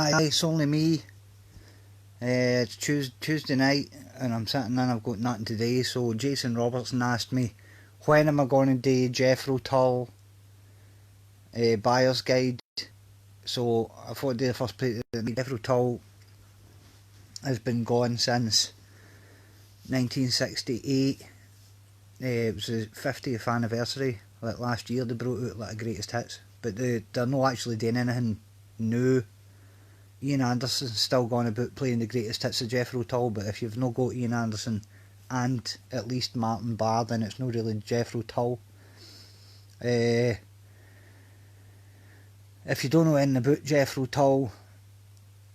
Hi, it's only me. It's Tuesday night and I'm sitting in, I've got nothing today, so Jason Robertson asked me when am I going to do Jethro Tull buyer's guide. So I thought I'd do the first place. Jethro Tull has been gone since 1968. It was the 50th anniversary. Like last year they brought out like the greatest hits, but they're not actually doing anything new. Ian Anderson's still going about playing the greatest hits of Jethro Tull, but if you've not got Ian Anderson and at least Martin Barr, then it's not really Jethro Tull. If you don't know anything about Jethro Tull,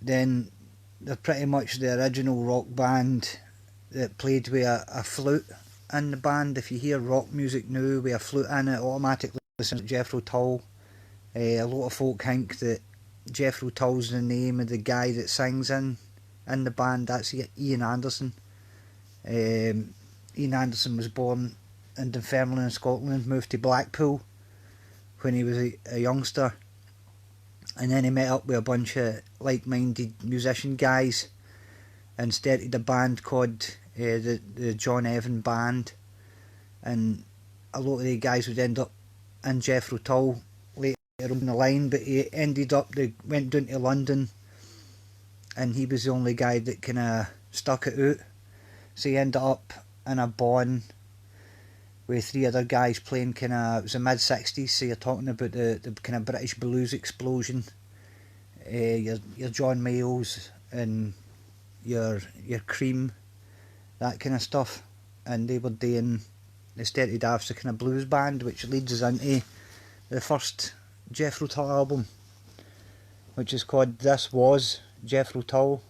then they're pretty much the original rock band that played with a flute in the band. If you hear rock music now with a flute in it, automatically listen to Jethro Tull. A lot of folk think that Jethro Tull's the name of the guy that sings in the band. That's Ian Anderson. Ian Anderson was born in Dunfermline in Scotland, moved to Blackpool when he was a youngster, and then he met up with a bunch of like-minded musician guys and started a band called the John Evan Band, and a lot of the guys would end up in Jethro Tull later on the line, but he ended up, they went down to London and he was the only guy that kind of stuck it out, so he ended up in a band with three other guys playing kind of, it was the mid-60s, so you're talking about the kind of British blues explosion. Your John Mayalls and your Cream, that kind of stuff, and they started off as a kind of blues band, which leads us into the first Jethro Tull album, which is called This Was Jethro Tull.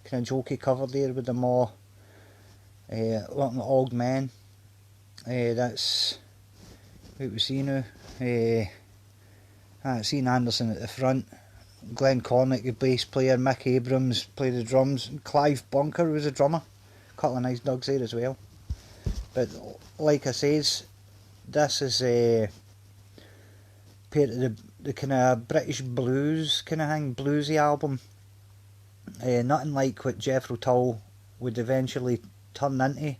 Kind of jokey cover there with them all looking like old men. That's what we see now. It's Ian Anderson at the front, Glenn Cornick the bass player, Mick Abrams played the drums, and Clive Bunker was a drummer. A couple of nice dogs there as well. But like I says, this is part of the kind of British blues kind of thing, bluesy album. Nothing like what Jethro Tull would eventually turn into.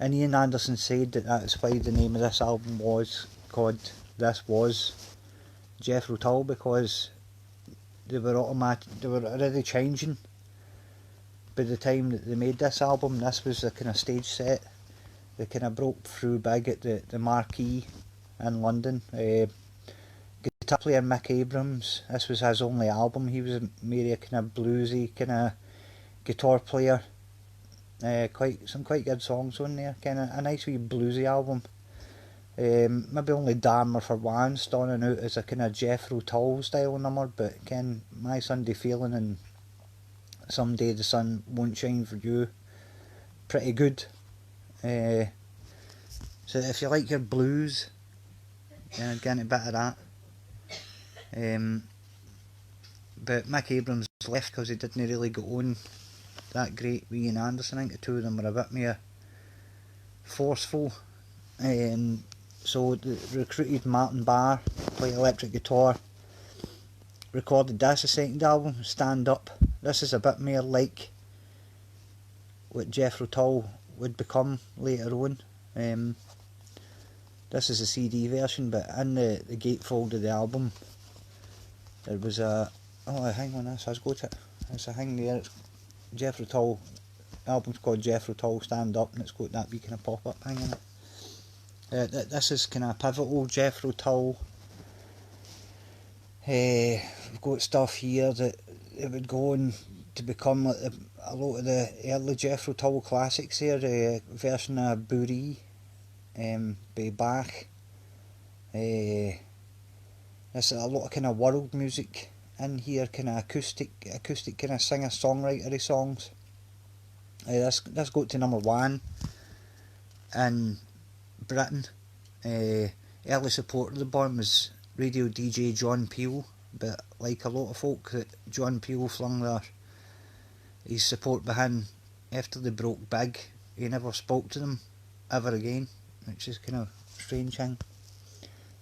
And Ian Anderson said that that's why the name of this album was called This Was Jethro Tull, because they were already changing by the time that they made this album. This was a kind of stage set. They kind of broke through big at the Marquee in London. Guitar player Mick Abrams, this was his only album. He was maybe a kind of bluesy kind of guitar player. Some quite good songs on there. Kind of a nice wee bluesy album. Maybe only Dharma for One standing out as a kind of Jethro Tull style number, but again, My Sunday Feeling and Someday the Sun Won't Shine for You, pretty good. So if you like your blues, get into a bit of that. But Mick Abrams left because he didn't really get on that great with Ian Anderson. I think the two of them were a bit more forceful. So they recruited Martin Barr to play electric guitar. Recorded this, the second album, Stand Up. This is a bit more like what Jethro Tull would become later on. This is a CD version, but in the gatefold of the album there was a... Oh, hang on, this has got it. There's a thing there. It's Jethro Tull. The album's called Jethro Tull Stand Up, and it's got that wee kind of pop-up thing in it. This is kind of pivotal Jethro Tull. We've got stuff here that it would go on to become like a lot of the early Jethro Tull classics here. A version of Bourrée by Bach. There's a lot of kind of world music in here, kind of acoustic kind of singer-songwritery songs. This got to number 1 in Britain. Early supporter of the band was radio DJ John Peel, but like a lot of folk, that John Peel flung his support behind after they broke big. He never spoke to them ever again, which is kind of a strange thing.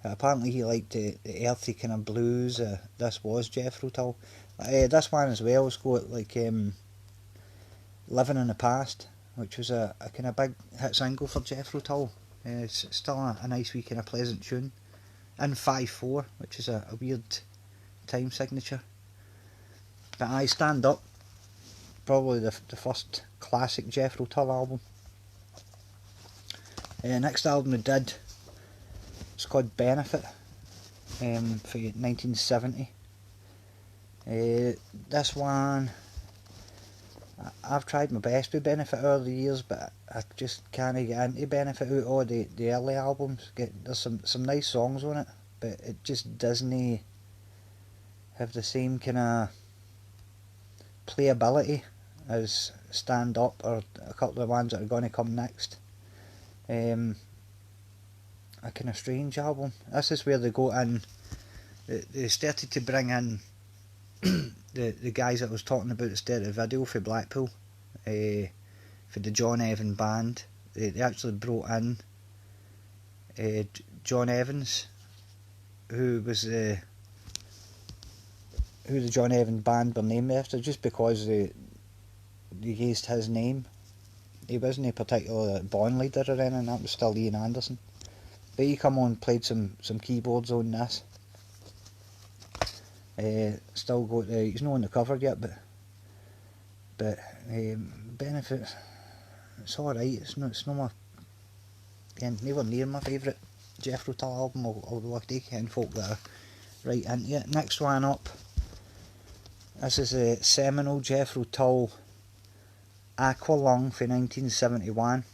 but apparently he liked the earthy kind of blues. This was Jethro Tull. This one as well has got like Living in the Past, which was a kind of big hit single for Jethro Tull. It's still a nice wee kind of pleasant tune. In 5/4, which is a weird time signature. But I Stand Up, probably the first classic Jethro Tull album. Next album they did, it's called Benefit, for 1970. This one, I've tried my best with Benefit over the years, but I just can't get into Benefit out of the early albums. There's some nice songs on it, but it just doesn't have the same kind of playability as Stand Up or a couple of ones that are going to come next. A kind of strange album. This is where they go in. They started to bring in the guys that I was talking about that started the video for Blackpool, for the John Evan band. They actually brought in John Evans, who the John Evan band were named after, just because they used his name. He wasn't a particular band leader or anything, that was still Ian Anderson. But he come on and played some keyboards on this. Still got he's not on the cover yet, but Benefit, it's alright. It's not my, again, nowhere near my favourite Jethro Tull album, although I do ken folk that are right into it. Next one up, this is a seminal Jethro Tull Aqualung for 1971.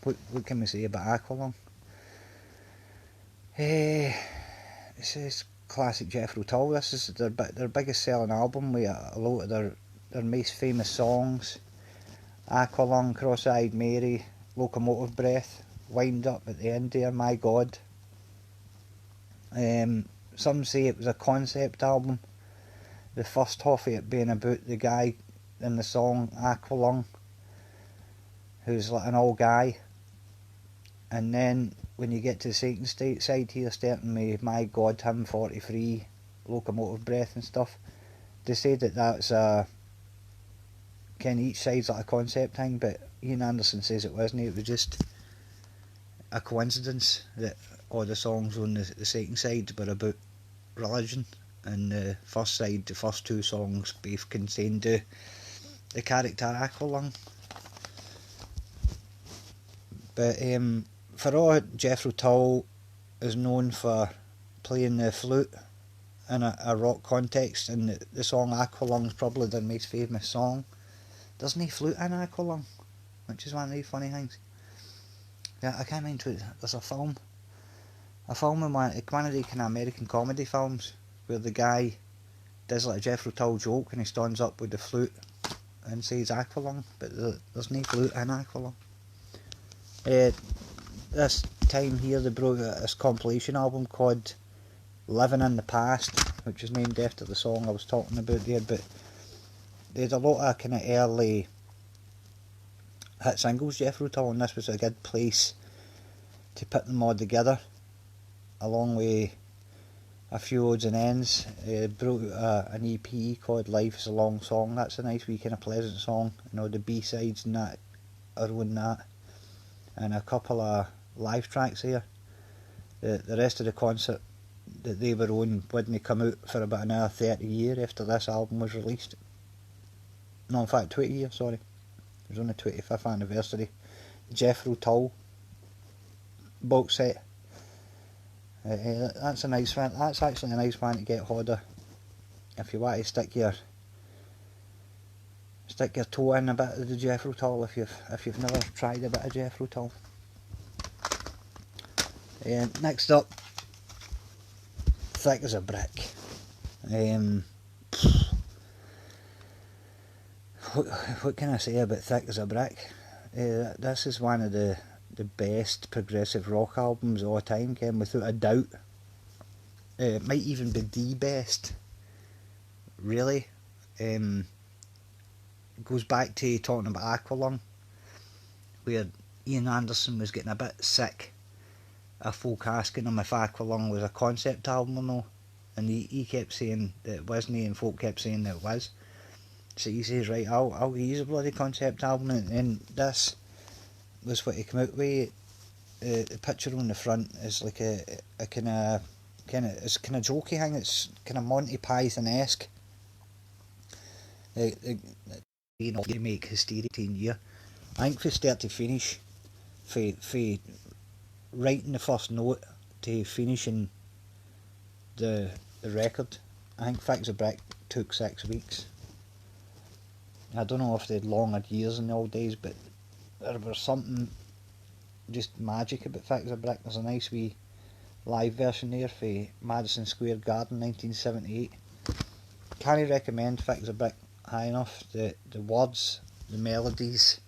What can we say about Aqualung? This is classic Jethro Tull. This is their biggest selling album with a lot of their most famous songs. Aqualung, Cross-Eyed Mary, Locomotive Breath, Wind Up at the end there, My God. Some say it was a concept album, the first half of it being about the guy in the song Aqualung, who's like an old guy, and then when you get to the second side here, starting with My God, Hymn 43, Locomotive Breath and stuff, they say that's kind of each side's like a concept thing, but Ian Anderson says it wasn't. It was just a coincidence that all the songs on the second side were about religion, and the first side, the first two songs, both contained the character Aqualung. But for all Jethro Tull is known for playing the flute in a rock context, and the song Aqualung is probably their most famous song, there's no flute in Aqualung, which is one of the funny things. Yeah, I can't mind what, there's a film in one of the kind of American comedy films where the guy does like a Jethro Tull joke and he stands up with the flute and says Aqualung, but there's no flute in Aqualung. This time here they brought out this compilation album called Living in the Past, which is named after the song I was talking about there, but they had a lot of kind of early hit singles, Jethro Tull, and this was a good place to put them all together, along with a few odds and ends. Brought out an EP called Life is a Long Song. That's a nice wee kind of pleasant song, and all the B-sides and that are on that, and a couple of live tracks here. The rest of the concert that they were on wouldn't come out for about another 30 years after this album was released. No, in fact 20 years, sorry. It was on the 25th anniversary. Jethro Tull box set. That's a nice one. That's actually a nice one to get hold of if you want to stick your toe in a bit of the Jethro Tull if you've never tried a bit of Jethro Tull. Next up, Thick as a Brick. What can I say about Thick as a Brick? This is one of the best progressive rock albums of all time, Ken, without a doubt. It might even be the best, really. It goes back to talking about Aqualung, where Ian Anderson was getting a bit sick a folk asking him if Aqualung was a concept album or no, and he kept saying that it wasn't, and folk kept saying that it was. So he says, right, I'll use a bloody concept album, and this was what he came out with. The picture on the front is like a kind of it's kind of jokey thing. It's kind of Monty Python-esque. You know, you make hysteria 10 year. I think from start to finish, for writing the first note to finishing the record, I think Fix a Brick took 6 weeks. I don't know if they'd longer years in the old days, but there was something just magic about Fix a Brick. There's a nice wee live version there for Madison Square Garden 1978. Can't recommend Fix a Brick high enough. The words, the melodies,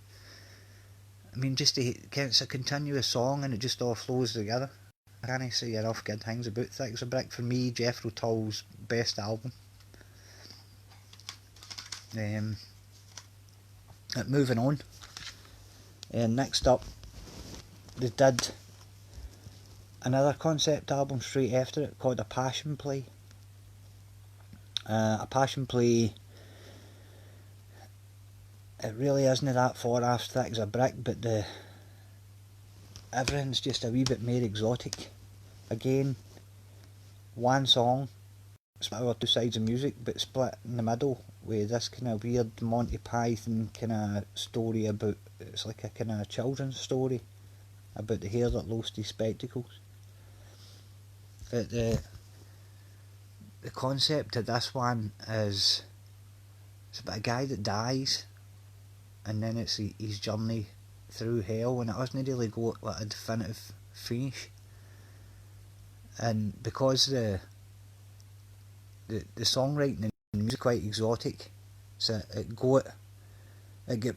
I mean, it's a continuous song and it just all flows together. I can't say enough good things about Fix a Brick. For me, Jethro Tull's best album. Moving on, next up they did another concept album straight after it called A Passion Play. A Passion Play, it really isn't that far off Thick as a Brick, but everything's just a wee bit more exotic. Again, one song split over two sides of music, but split in the middle with this kind of weird Monty Python kind of story about, it's like a kind of children's story about the hare that lost his spectacles. But the concept of this one is, it's about a guy that dies, and then it's his journey through hell, and it doesn't really go like a definitive finish. And because the songwriting and the music quite exotic, so it got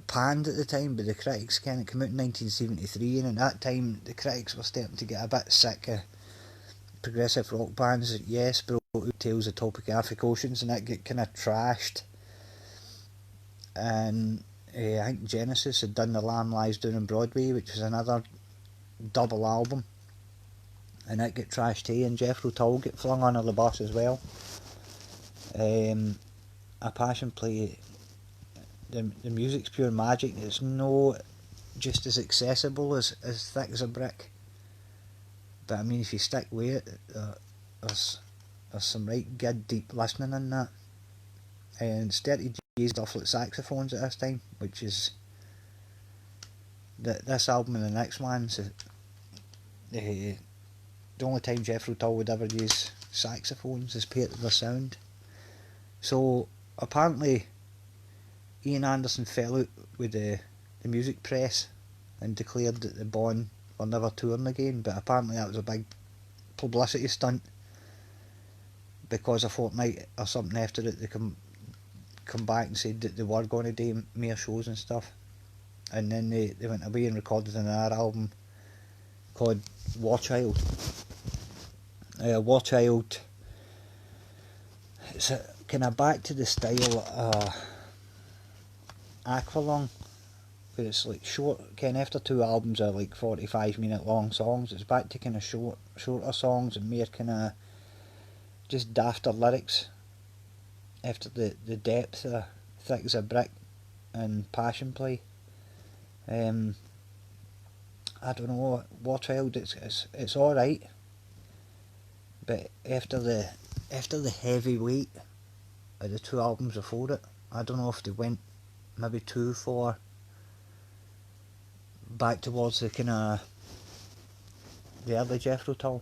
panned at the time by the critics. It came out in 1973, and at that time the critics were starting to get a bit sick of progressive rock bands. Yes, brought out Tales of Topographic Oceans, and that got kind of trashed. And I think Genesis had done The Lamb Lies Down on Broadway, which was another double album, and that got trashed too, and Jethro Tull got flung under the bus as well. A Passion Play, the music's pure magic. It's no just as accessible as Thick as a Brick, but I mean, if you stick with it, there's some right good deep listening in that. And it's 30 G's off like saxophones at this time, which is this album and the next one's the only time Jethro Tull would ever use saxophones as part of the sound. So apparently Ian Anderson fell out with the music press and declared that the Bond were never touring again, but apparently that was a big publicity stunt, because a fortnight or something after it they come back and said that they were going to do more shows and stuff, and then they went away and recorded another album called War Child. War Child, it's kind of back to the style Aqualung, where it's like short, after two albums are like 45-minute long songs, it's back to kind of shorter songs and more kind of just dafter lyrics after the depth of Thick as a Brick and Passion Play. I don't know, War Child, it's alright, but after the heavy weight of the two albums before it, I don't know if they went maybe too far back towards the kind of the early Jethro Tull,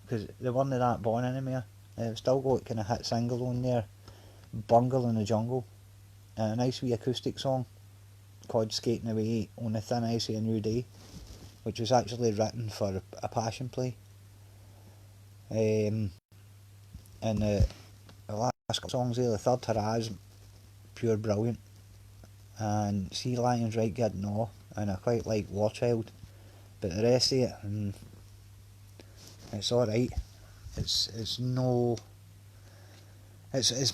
because they weren't that born anymore. They've still got kind of hit single on there, Bungle in the Jungle, and a nice wee acoustic song called Skating Away on the Thin Ice of a New Day, which was actually written for A Passion Play. And the last couple songs there, the third hurrah is pure brilliant, and Sea Lion's right good and all, and I quite like War Child, but the rest of it, it's alright. It's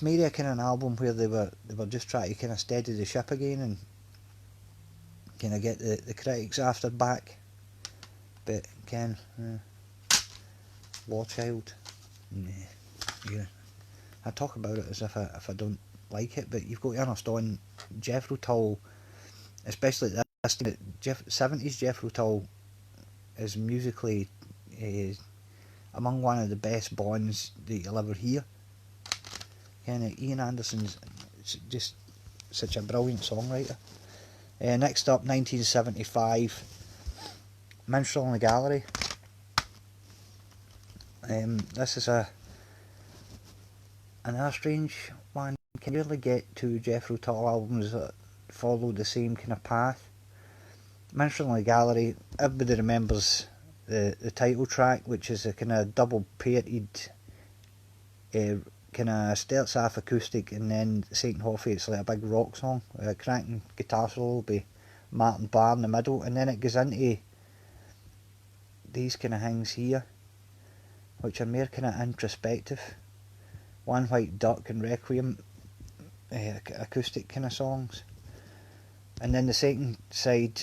maybe a kind of an album where they were just trying to kind of steady the ship again and kind of get the critics after back, but again, War Child. Yeah. I talk about it as if I don't like it, but you've got to understand Jethro Tull, especially this 70s Jethro Tull, is musically among one of the best bands that you'll ever hear. Ian Anderson's just such a brilliant songwriter. Next up, 1975, Minstrel in the Gallery. This is another strange one. You can really get two Jethro Tull albums that follow the same kind of path. Minstrel in the Gallery, everybody remembers the title track, which is a kind of double painted, kind of starts off acoustic, and then the second half it's like a big rock song, a cracking guitar solo by Martin Barr in the middle, and then it goes into these kind of things here, which are more kind of introspective. One White Duck and Requiem, acoustic kind of songs, and then the second side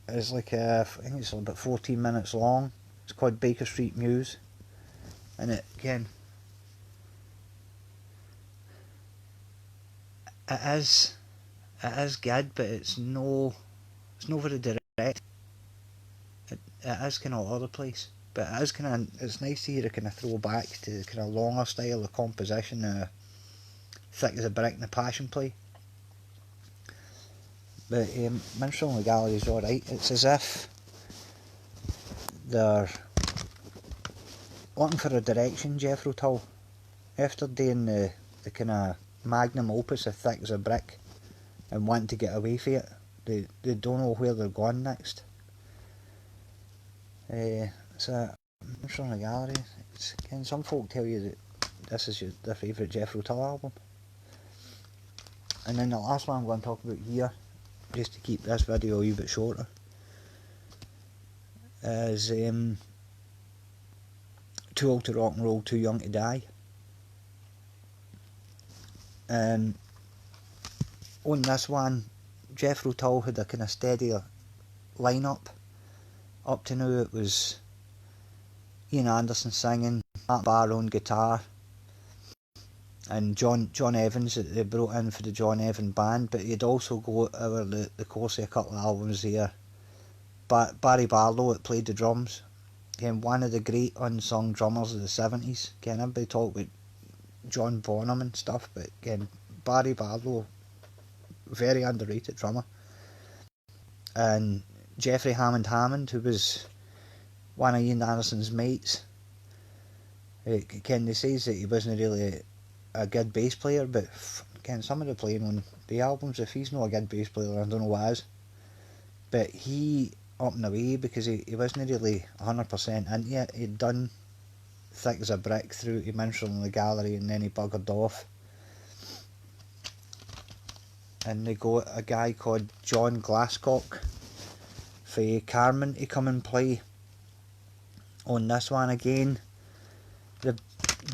is like I think it's about 14 minutes long. It's called Baker Street Muse, and it again, it is good, but it's no very direct. It is kind of all over the place, but it is kind of, it's nice to hear a kind of throwback to the kind of longer style of composition, Thick as a Brick and the Passion Play. But Minstrel in the Gallery is alright. It's as if they're looking for a direction, Jethro Tull. After doing the kind of magnum opus of Thick as a Brick and wanting to get away from it, they don't know where they're going next. So Minstrel in the Gallery, some folk tell you that this is their favourite Jethro Tull album. And then the last one I'm going to talk about here, just to keep this video a wee bit shorter, is Too Old to Rock and Roll, Too Young to Die. On this one, Jethro Tull had a kind of steadier lineup. Up to now it was Ian Anderson singing, Matt Barr on guitar, and John Evans that they brought in for the John Evans band, but he'd also got over the course of a couple of albums here Barry Barlow that played the drums. Again, one of the great unsung drummers of the 70s. Again, everybody talk about John Bonham and stuff, but again, Barry Barlow, very underrated drummer. And Jeffrey Hammond, who was one of Ian Anderson's mates. Again, they says that he wasn't really a good bass player, but again, some of the playing on the albums, if he's not a good bass player, I don't know what is. But he up and away, because he wasn't really 100% into it. He'd done Thick as a Brick through to Minstrel in the Gallery, and then he buggered off. And they got a guy called John Glasscock for Carmen to come and play on this one again. They've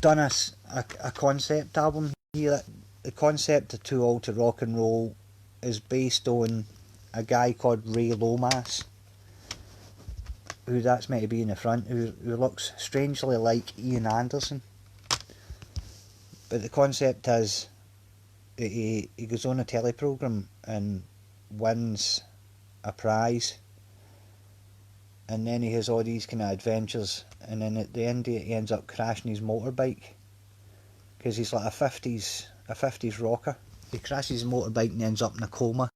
done a concept album here. The concept of Too Old to Rock and Roll is based on a guy called Ray Lomas, who that's meant to be in the front, who looks strangely like Ian Anderson. But the concept is that he goes on a teleprogram and wins a prize, and then he has all these kind of adventures, and then at the end he ends up crashing his motorbike, because he's like a 50s rocker. He crashes his motorbike and ends up in a coma,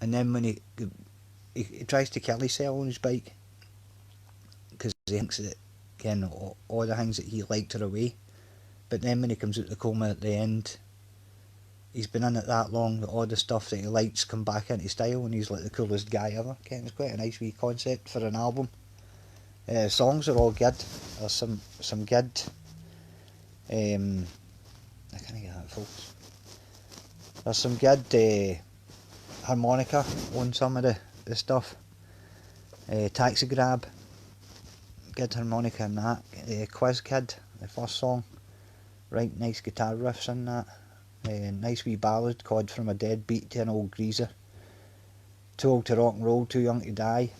and then when he tries to kill himself on his bike, because he thinks that again all the things that he liked are away. But then when he comes out of the coma at the end, he's been in it that long that all the stuff that he likes come back into style, and he's like the coolest guy ever. Again, it's quite a nice wee concept for an album. Songs are all good. There's some good. I can't get that, folks. There's some good harmonica on some of the stuff. Taxi Grab, good harmonica in that. Quiz Kid, the first song, right, nice guitar riffs in that. Nice wee ballad called From a Deadbeat to an Old Greaser. Too Old to Rock and Roll, Too Young to Die.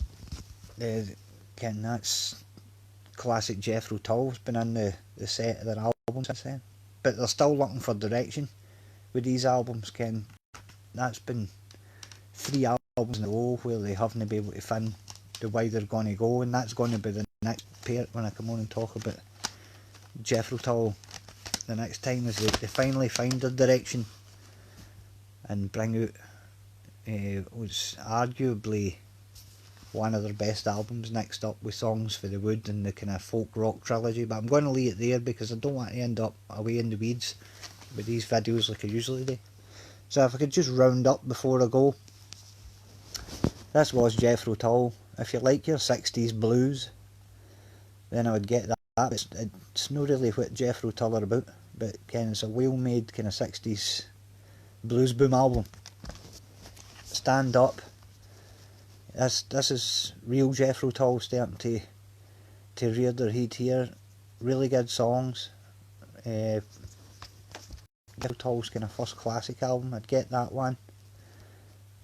Again, that's classic Jethro Tull has been in the set of their albums since then. But they're still looking for direction with these albums, Ken. That's been 3 albums in a row where they haven't been able to find the way they're going to go, and that's going to be the next part when I come on and talk about Jethro Tull the next time, as they finally find their direction and bring out was arguably one of their best albums, next up with Songs for the Wood and the kind of folk rock trilogy. But I'm going to leave it there because I don't want to end up away in the weeds with these videos like I usually do. So if I could just round up before I go, this was Jethro Tull. If you like your 60s blues, then I would get that. It's not really what Jethro Tull are about, but it's a well made kind of 60s blues boom album. Stand Up. This is real Jethro Tull starting to rear their head here. Really good songs. Jethro Tull's kind of first classic album. I'd get that one.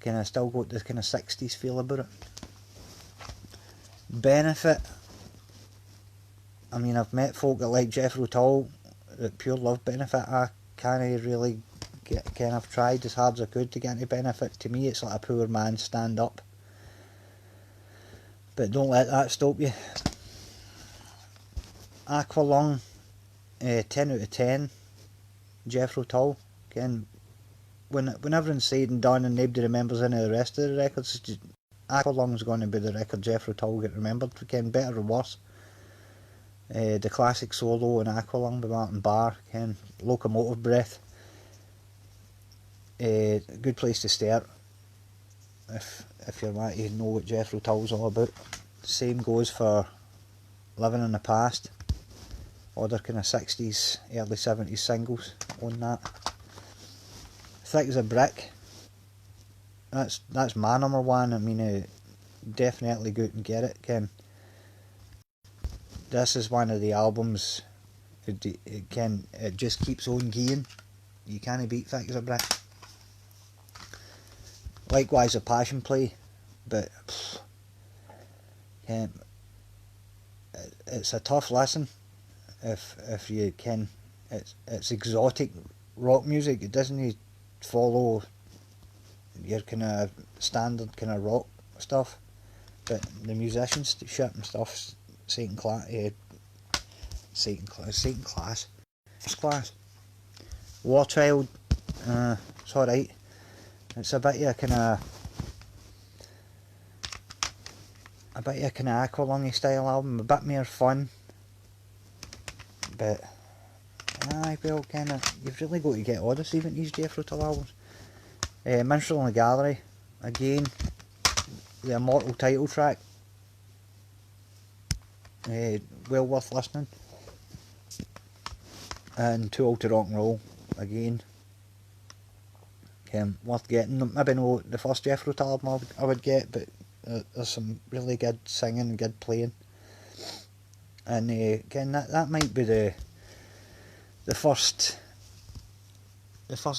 Kind of still got this kind of 60s feel about it. Benefit. I mean, I've met folk that like Jethro Tull that pure love Benefit. I can't really I've tried as hard as I could to get into Benefit. To me, it's like a poor man's Stand Up. But don't let that stop you. Aqualung, 10 out of 10. Jethro Tull. Again, when everyone's said and done and nobody remembers any of the rest of the records, Aqualung's going to be the record Jethro Tull get remembered. Again, better or worse. The classic solo in Aqualung by Martin Barr. Again, Locomotive Breath. Good place to start if you want to know what Jethro Tull's all about. Same goes for Living in the Past. Other kind of 60s, early 70s singles on that. Thick as a Brick. That's my number one. I mean, definitely go out and get it. This is one of the albums. It just keeps on going. You can't beat Thick as a Brick. Likewise, A Passion Play, but it's a tough listen if you can. It's exotic rock music. It doesn't follow your kind of standard kind of rock stuff, but the musicians shit and stuff, second class, first class. War Child, it's alright. It's a bit of a kind of Aqualung style album, a bit more fun, but you've really got to get Odyssey with these Jethro Tull albums. Minstrel in the Gallery, again, the immortal title track, well worth listening. And Too Old to Rock and Roll, again, worth getting. Maybe not the first Jethro Tull album I would get, but there's some really good singing and good playing. And again, that might be the first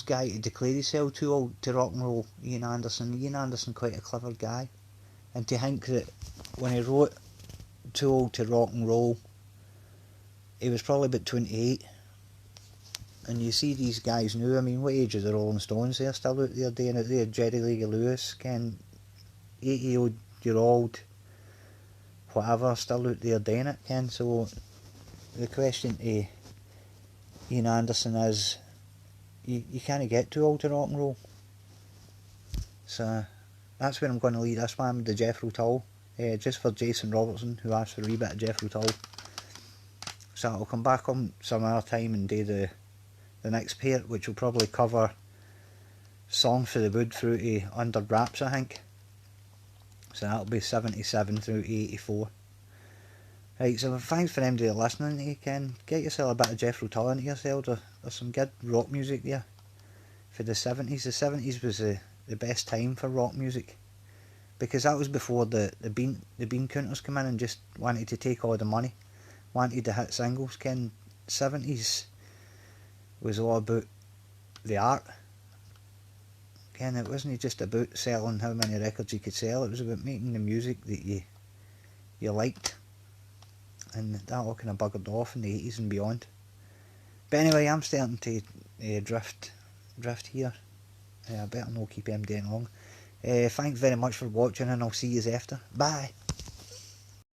guy to declare himself too old to rock and roll. Ian Anderson, quite a clever guy, and to think that when he wrote Too Old to Rock and Roll, he was probably about 28. And you see these guys now, I mean, what age are the Rolling Stones? They're still out there doing it. They're Jerry Lee Lewis, 80-year-old, whatever, still out there doing it, So the question to Ian Anderson is, you can't get too old to rock and roll. So that's where I'm going to leave this one with the Jethro Tull, just for Jason Robertson, who asked for a wee bit of Jethro Tull. So I'll come back on some other time and do the next part, which will probably cover Songs for the Wood through to Under Wraps, I think. So that'll be 77 through to 84. Right, so thanks for anybody listening. You can get yourself a bit of Jethro Tull into yourself. There's some good rock music there for the 70s. The 70s was the best time for rock music, because that was before the bean counters come in and just wanted to take all the money, wanted to hit singles. 70s was all about the art. It wasn't just about selling how many records you could sell. It was about making the music that you liked. and that all kind of buggered off in the 80s and beyond. But anyway, I'm starting to drift here. I better not keep him doing long. Thanks very much for watching, and I'll see you after. Bye.